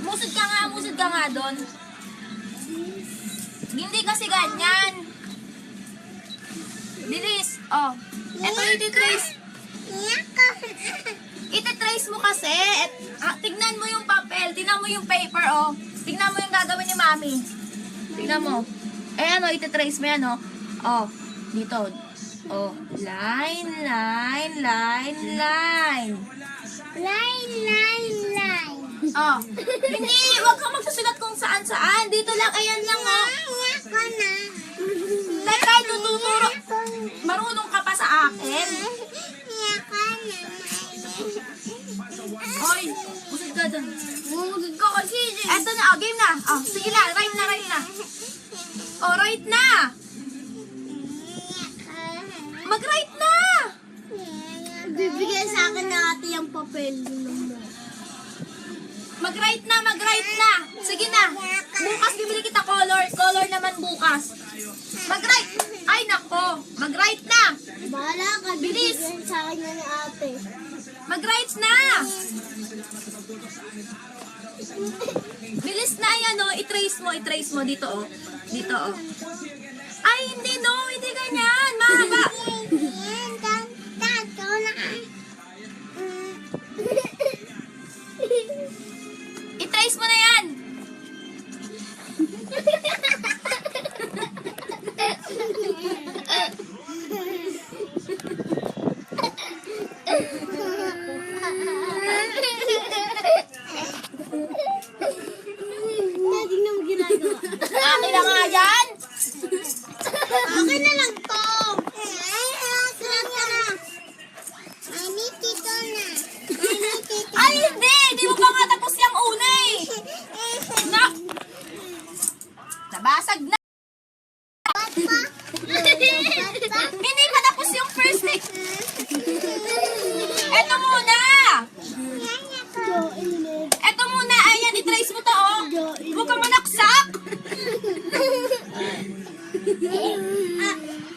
Musod ka nga doon. Hindi kasi ganyan. Bilis. Oh. Ito ititrace. Ititrace mo kasi. Tignan mo yung papel. Tignan mo yung paper, oh. Tignan mo yung gagawin ni Mami. Tignan mo. Ayan, oh. Ititrace mo yan, oh. Oh. Dito. Oh. Line, line, line, line. Line, line, line. Oh. Hindi. Huwag kang magsusulat kung saan-saan. Dito lang. Ayan lang, oh. Ako na. Like, kahit tututuro. Marunong ka pa sa akin. Ako na. Oy, usod ka dun. Bumugod ko kasi. Eto na, oh, game na. Oh, sige na, right na, right na. Oh, right na. Mag-right na. Bibigay sa akin na ate yung papel. Mag-right na, mag-right na. Sige na. Bukas bibili kita color. Color naman bukas. Mag-right. Ay, nako. Mag-right na. Bahala ka. Bilis. Bibigyan sa akin na ni ate. Mag-right na. Bilis na, ayan, oh. I-trace mo dito, oh. Dito, oh. Ay, hindi, no. Hindi ganyan. Mahaba. I-trace mo na yan. Tingnan mo ginagawa. Akin na nga yan. Akin na lang to. Sulat ka na. I need ito na. I need ito. Ay, hindi. Hindi mo pa nga tapos yung una, eh. Na. Nabasag na. Hindi pa tapos yung first, eh. Eto muna. Eto muna. Ayan, i-trace mo to, oh. Huwag kang manaksak.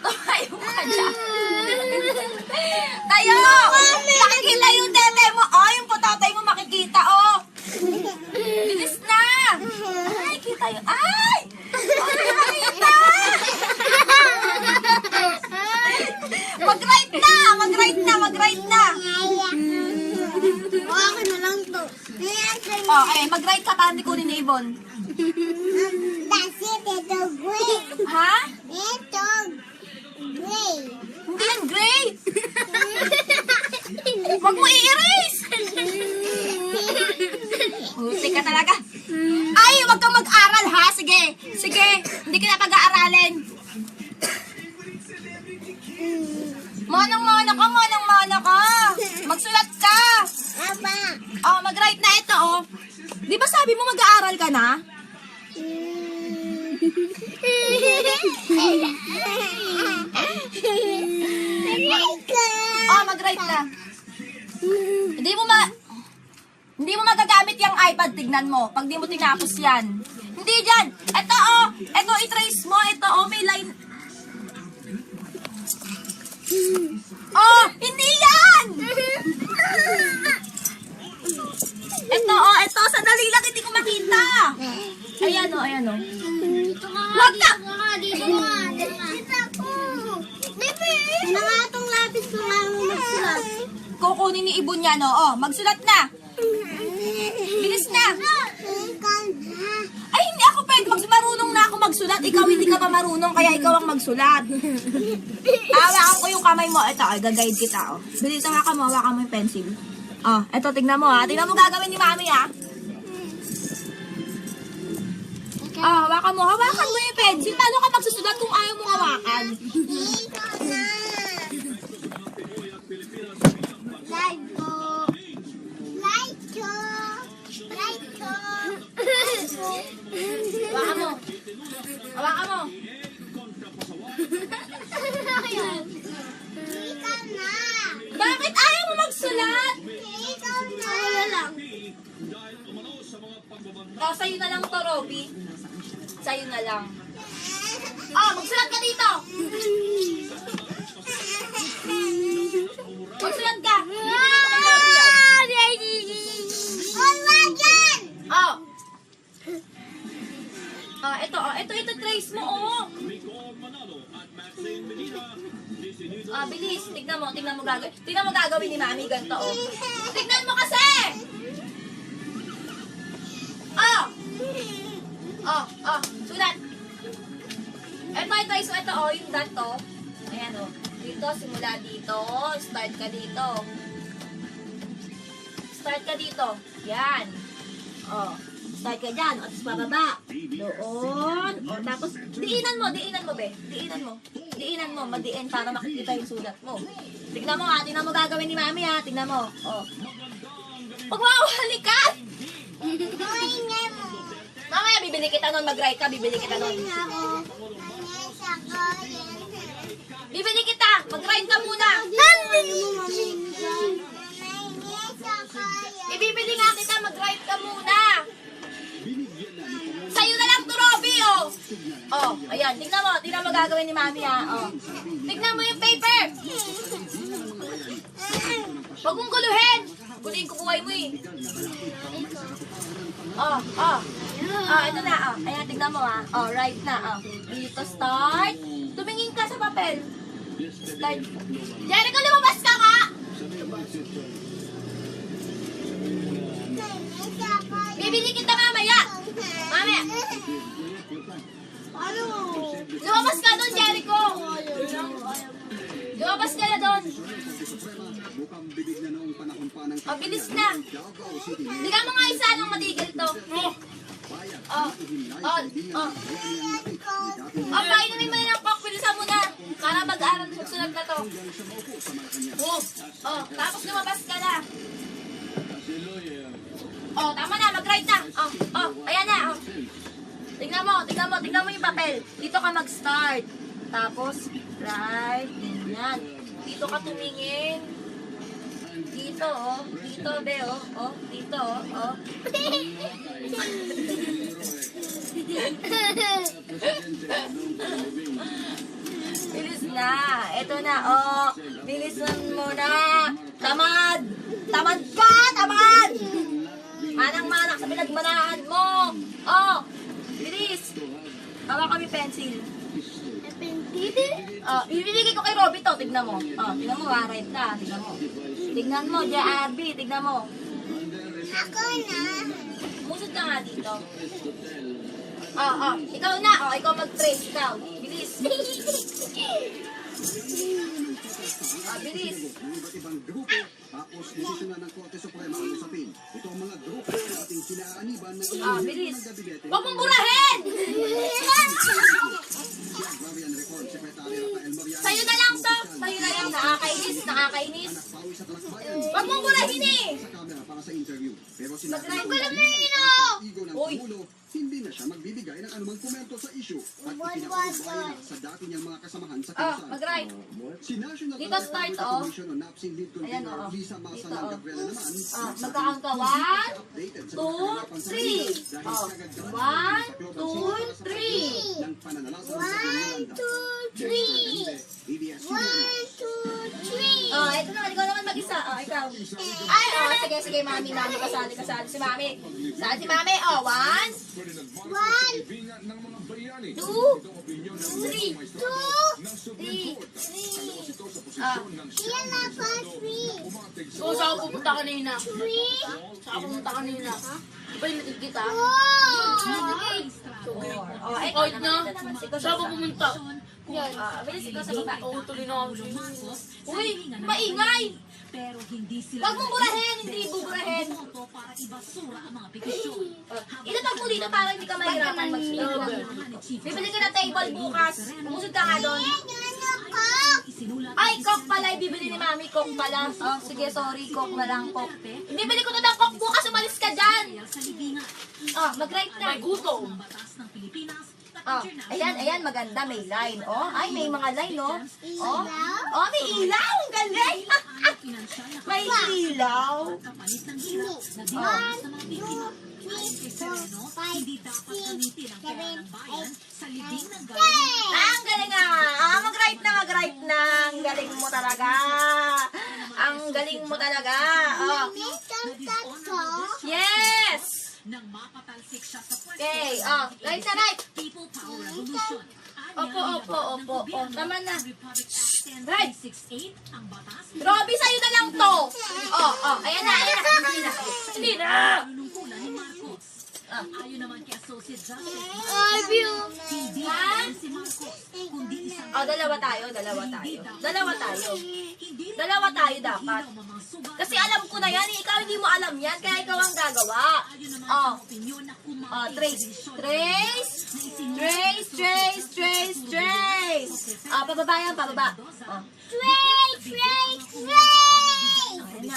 Tayo ka dyan. Tayo! Nakikita yung tete mo. Oh, yung potatay mo makikita, oh. Bilis na. Ay, kita yun. Ay! Oh, nakikita. Mag-right na. Mag-right na. Mag-right na. Akin na lang to. Oh, okay. Mag-right ka para hindi kunin ni Yvonne. That's it. Ito gray. Ha? Ito gray. Hindi yan gray. Huwag mo i-erase. Huti ka talaga. Ay, huwag kang mag-aral, ha? Sige. Sige. Hindi kita pag-aaralin. Manang-mana ka. Magsulat ka. Aba. Oh, mag-write na ito, oh. Di ba sabi mo mag-aaral ka na? Oh, mag-write na. Hindi mo magagamit yung iPad, tignan mo. Pag di mo tinapos yan. Hindi dyan. Ito, oh. Ito, i-trace mo. Ito, oh, may line. Oh, hindi yan! Ito, oh, ito. Sandali lang, hindi ko makita. Ayan, oh, ayan, oh. Wag ka! Dito nga. Dito ako. Bebe! Ano nga itong lapis ko nga mo magsulat? Kukunin ni Ibon yan, oh. Oh, magsulat na. Bilis na. Ay, hindi ako pwede. Marunong na ako magsulat. Ikaw hindi ka pa marunong, kaya ikaw ang magsulat. Hawakan ko yung kamay mo. Ito, ay, gag-guide kita, oh. Bilis, hawakan mo yung pencil. Oh, ito, tignan mo, ha. Tignan mo gagawin ni Mami, ha. Oh, hawakan mo yung pencil. Paano ka magsusulat kung ayaw mo hawakan? Light ko. Light ko. Light ko. Hawakan mo. Hawakan mo. Ikaw na. Bakit ayaw mo magsulat? Ikaw na. Wala lang. Oh, sa'yo na lang to, Robby. Sa'yo na lang. Oh, magsulat ka dito. Magsulat ka. Wala dyan. Ito trace mo, oh. Ah, bilis. Tignan mo gagawin. Tignan mo gagawin ni Mami, ganito, oh. Tignan mo kasi! Oh! Sulat. Ito, ito, oh, yung dot, oh. Ayan, oh. Dito, simula dito. Start ka dito. Start ka dito. Yan. Oh. Start ka dyan. O, tapos bababa. Doon. O, tapos, diinan mo, be. Diinan mo, madiin para makikita yung sulat mo. Tignan mo, ha. Tignan mo gagawin ni Mami, ha. Tignan mo. O. Huwag mo, halikan! Mamaya, bibili kita nun. Mag-write ka, bibili kita nun. Bibili kita! Mag-write ka muna! Ibibili nga kita, mag-write ka muna! Sa'yo na lang to, Robby, oh! Oh, ayan, tignan mo gagawin ni Mami, ha, oh. Tignan mo yung paper! Huwag mong guluhin! Guluhin ko buhay mo, eh. Oh, ito na, oh. Ayan, tignan mo, ha. Oh, right na, oh. Dito, start. Tumingin ka sa papel. Start. Jericho, lumabas ka nga! Bibili kita mamaya! Mamaya! Lumabas ka doon, Jericho! Lumabas ka na doon! Oh, bilis na! Tignan mo nga isa nung matigil to. Painumin mo na ng coke, bilisan mo na. Para mag-aaral sa susunod na to. Tapos lumabas ka na. Tama na, mag-write na. Ayan na. Tignan mo yung papel. Dito ka mag-start. Tapos, write, ganyan. Dito ka tumingin. Dito, oh. Dito, be, oh. Dito, oh. Bilis na. Ito na, oh. Bilisan mo na. Tamad. Tamad ka, tamad. Manang-manak sa pinagmanahan mo. Oh. Bilis. Tawa kami pencil. Ibibigay ko kay Robby to. Tignan mo. Tignan mo, right na. Tignan mo. Tignan mo, JRB. Tignan mo. Ako na. Musod ka nga dito. Ikaw na. Ikaw mag-trace. Ikaw. Bilis. Bilis. Ng iba't ibang grupo, tapos desisyon ng Korte Suprema ang usapin. Ito ang mga grupo na ating kinaaniban ng Bilis. ng gabinete. Huwag mong burahin! Si Agrarian Reform Secretary Rafael Mariano. Sa'yo na lang to. Sa'yo na lang. Nakakainis. Nakpawi sa talakbayan. Huwag mong burahin, eh! Sa kamera para sa interview. Pero sinabi Mag-drive ng ko lang igo ng Uy. Pangulo, hindi na siya magbibigay ng anumang komento sa issue at ipinakumbay na sa dati niyang mga kasamahan sa kinasal. Mag-right. Si National Dito start, Commission on Napsing Lead Ayan, Convener Lisa Dito, Masalang Gabriela naman. Magkakang ka. 1, 2, 3. 1, 2, 3. Ng pananalasa ng 1, 2, 3. ABS 1, 2, 3. Ito naman. Ikaw naman mag-isa. Ikaw. Sige, Mami. Kasali. Si Mami. Saan si Mami? 1, 1, 2, 3. 2, 3. Yan na pa, 3. Oo, saan ako pupunta kanina? 3. Saan ako pupunta kanina? Di ba yung kita? Ikaw na? Saan ako pumunta? Bilis ikaw sa baba. Oo, tuloy na ako. Uy, maingay! Pero hindi sila Huwag mong burahin, hindi buburahin. boto para ibasura ang mga petisyon. Ilatag mo dito para hindi ka mahirapan mag-speak. Bibili ka ng table bukas. Umusod ka nga doon. Isinulat Ay, Coke pala. Ibibili ni Mami. Coke pala. Sige, sorry. Coke na lang. Coke. Bibili ko to ng Coke bukas. Umalis ka dyan. sa libingan Mag-write na. May gutom. ng batas ng Pilipinas Ayan. Maganda. May line. Ay, may mga line, may ilaw. Ang galing. pinansyal na May ilaw. kapalit ng hirap na dinanas ng mga biktima. Ayon kay Sereno, hindi dapat gamitin ang pera ng bayan sa libing ng galing. Ang galing nga. Mag-write na. Ang galing mo talaga. Ang galing mo talaga. Yes! nang mapatalsik siya sa pwesto. Okay, right na right. People Power Revolution. Opo. Tama na. Republic Act Right. 10368 ang batas Robby, sa'yo na lang to. Ayan na. Hindi na. panunungkulan ni Marcos. Ayon naman kay Associate Justice, hindi Ha? si Marcos, kundi isang Dalawa tayo. hindi Dalawa tayo dapat. mga sugat. Kasi alam ko na yan, ikaw hindi mo alam yan, kaya ikaw ang gagawa. Ayon naman sa opinyon na kumain Trace. Pababa yan. Ayan na,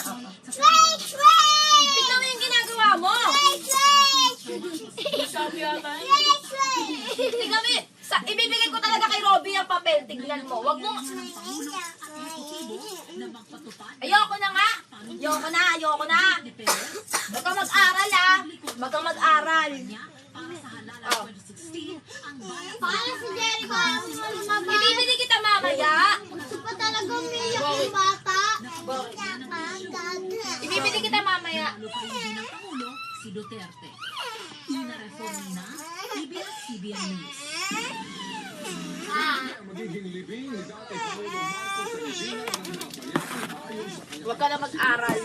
Tignan mo yung ginagawa mo. Tignan mo yun. Ibibigay ko talaga kay Robby ang papel. Tignan mo. Wag mo. Ayoko na nga. Ayoko na. Wag kang mag-aral Wag kang mag-aral. Para sa halalan 2016, ang bayan Paano si Jericho ang mababa? Ibibigay kita mamaya. Gusto pa talaga umiyak yung bata. Ibibigay kita mamaya. lalo pa rin din ng Pangulo, si Duterte. Inareform na ABS-CBN News. Magiging libing ni dati Pangulong Marcos sa libingan ng mga bayan ayon sa kanyang Huwag ka na mag-aral.